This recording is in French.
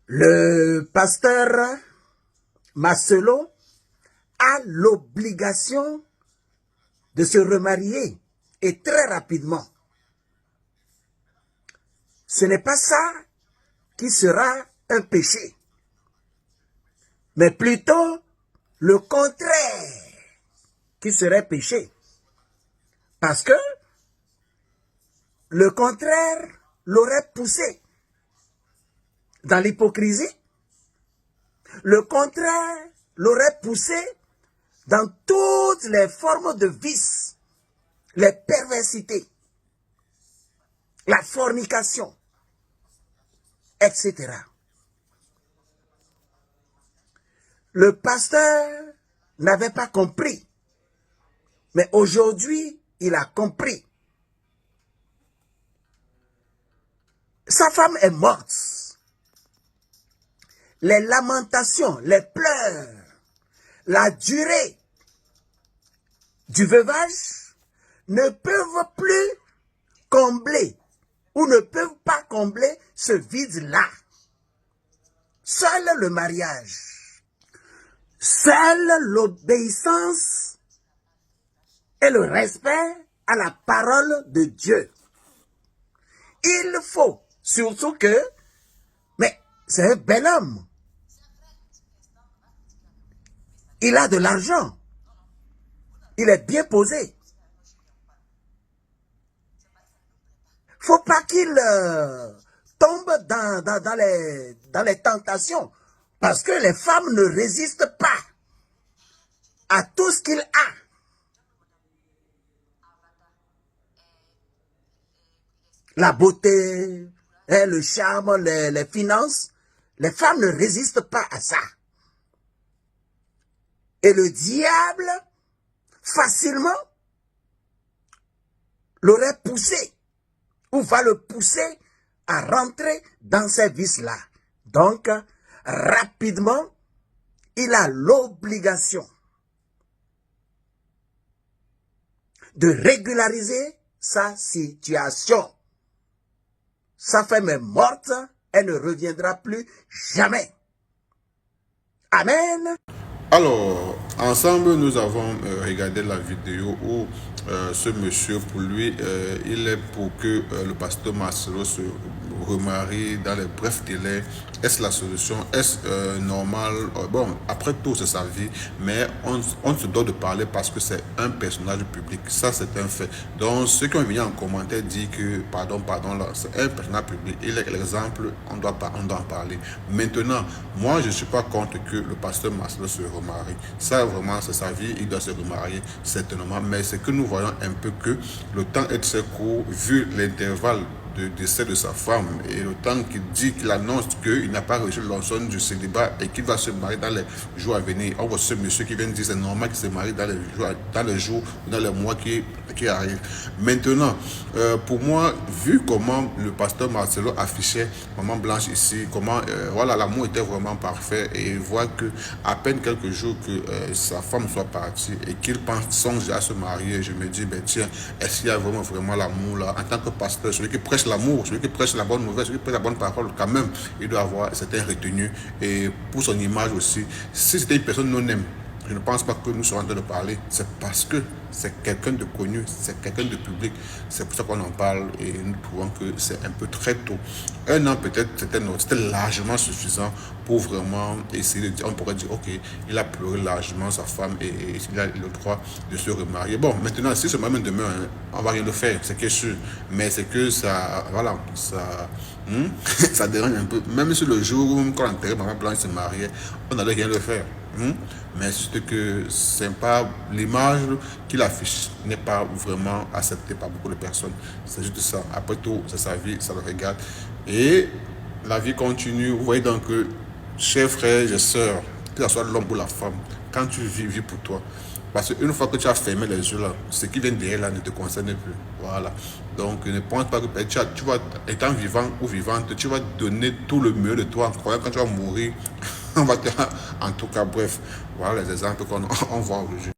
Le pasteur Marcelo a l'obligation de se remarier et très rapidement. Ce n'est pas ça qui sera un péché, mais plutôt le contraire qui serait péché. Parce que le contraire l'aurait poussé dans l'hypocrisie. Le contraire l'aurait poussé dans toutes les formes de vices, les perversités, la fornication, etc. Le pasteur n'avait pas compris, mais aujourd'hui, il a compris. Sa femme est morte. Les lamentations, les pleurs, la durée du veuvage ne peuvent plus combler ou ne peuvent pas combler ce vide-là. Seul le mariage, seule l'obéissance et le respect à la parole de Dieu. Il faut surtout que, mais c'est un bel homme. Il a de l'argent. Il est bien posé. Faut pas qu'il tombe dans les tentations. Parce que les femmes ne résistent pas à tout ce qu'il a. La beauté, le charme, les finances. Les femmes ne résistent pas à ça. Et le diable, facilement, l'aurait poussé, ou va le pousser à rentrer dans ces vices-là. Donc, rapidement, il a l'obligation de régulariser sa situation. Sa femme est morte, elle ne reviendra plus jamais. Amen. Alors, ensemble, nous avons regardé la vidéo où ce monsieur, pour lui, il est pour que le pasteur Marcelo se remarie dans les brefs délais. Est-ce la solution? Est-ce normal? Bon, après tout, c'est sa vie, mais on se doit de parler parce que c'est un personnage public. Ça, c'est un fait. Donc, ceux qui ont venu en commentaire disent que, pardon, là, c'est un personnage public. Il est l'exemple, on doit en parler. Maintenant, moi, je ne suis pas contre que le pasteur Marcelo se remarie. Ça, vraiment, c'est sa vie, il doit se remarier, certainement. Mais c'est que nous voyons un peu que le temps est très court, vu l'intervalle de décès de sa femme et le temps qu'il dit, qu'il annonce qu'il n'a pas reçu l'onction du célibat et qu'il va se marier dans les jours à venir. On voit ce monsieur qui vient de dire c'est normal qu'il se marie dans les jours, dans les mois qui arrivent. Maintenant, pour moi, vu comment le pasteur Marcelo affichait Maman Blanche ici, comment voilà, l'amour était vraiment parfait, et voir que à peine quelques jours que sa femme soit partie et qu'il songe à se marier, je me dis, ben tiens, est-ce qu'il y a vraiment l'amour là? En tant que pasteur, celui qui prêche l'amour, celui qui prêche la bonne nouvelle, celui qui prêche la bonne parole, quand même, il doit avoir certaines retenues. Et pour son image aussi, si c'était une personne non aime, je ne pense pas que nous sommes en train de parler. C'est parce que c'est quelqu'un de connu, c'est quelqu'un de public. C'est pour ça qu'on en parle et nous trouvons que c'est un peu très tôt. Un an peut-être, c'était largement suffisant pour vraiment essayer de dire, on pourrait dire, ok, il a pleuré largement sa femme et il a le droit de se remarier. Bon, maintenant, si ce moment demain, on va rien le faire, c'est que sûr. Mais c'est que ça, voilà, ça... ça dérange un peu. Même si le jour où on enterrait Maman Blanche se mariait, on n'allait rien le faire. Mais c'est que c'est pas l'image qu'il affiche n'est pas vraiment acceptée par beaucoup de personnes. C'est juste ça. Après tout, c'est sa vie, ça le regarde. Et la vie continue. Vous voyez donc que, chers frères et sœurs, que ce soit l'homme ou la femme, quand tu vis pour toi. Parce qu'une fois que tu as fermé les yeux là, ce qui vient derrière là ne te concerne plus. Voilà. Donc ne pense pas que tu vas, étant vivant ou vivante, tu vas donner tout le mieux de toi en croyant que quand tu vas mourir, on va te... En tout cas, bref, voilà les exemples qu'on voit aujourd'hui.